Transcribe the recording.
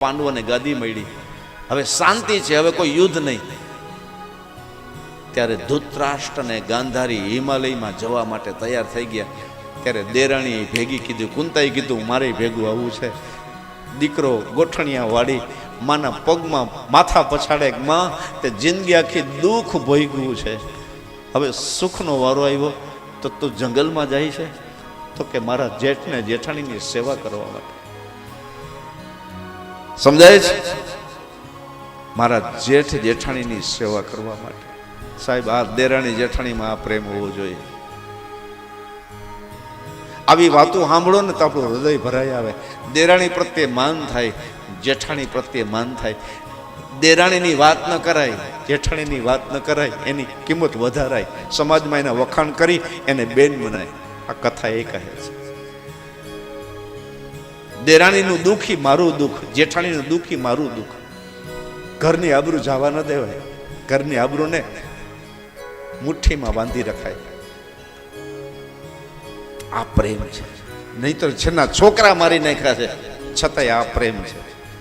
પાંડવોને ગાદી મળી, હવે શાંતિ છે, હવે કોઈ યુદ્ધ નહીં. ત્યારે ધૃતરાષ્ટ્ર અને ગાંધારી હિમાલયમાં જવા માટે તૈયાર થઈ ગયા. ત્યારે દેરાણી ભેગી કીધું, કુંતાઈ કીધું મારે ભેગું આવવું છે. દીકરો ગોઠણિયા વાળી માના પગમાં માથા પછાડે, માં તે જિંદગી આખી દુઃખ ભોગવ્યું છે, હવે સુખનો વારો આવ્યો તો તું જંગલમાં જાય છે? તો કે મારા જેઠને જેઠાણીની સેવા કરવા માટે. સમજાય છે? મારા જેઠ જેઠાણીની સેવા કરવા માટે. સાહેબ, આ દેરાણી જેઠાણીમાં આ પ્રેમ હોવો જોઈએ. આવી વાતો સાંભળો ને તો આપણું હૃદય ભરાઈ આવે. દેરાણી પ્રત્યે માન થાય, જેઠાણી પ્રત્યે માન થાય. દેરાણીની વાત ન કરાય, જેઠાણીની વાત ન કરાય, એની કિંમત વધારાય, સમાજમાં એના વખાણ કરી એને બેન બનાય. આ કથા એ કહે છે. દેરાણીનું દુઃખી મારું દુઃખ, જેઠાણીનું દુઃખી મારું દુઃખ. ઘરની આબરૂ જવા ન દેવાય, ઘરની આબરૂને મુઠ્ઠીમાં બાંધી રખાય. આ પ્રેમ છે. નહીતર છેલ્લા છોકરા મારી નાખ્યા છે, છતાંય આ પ્રેમ છે.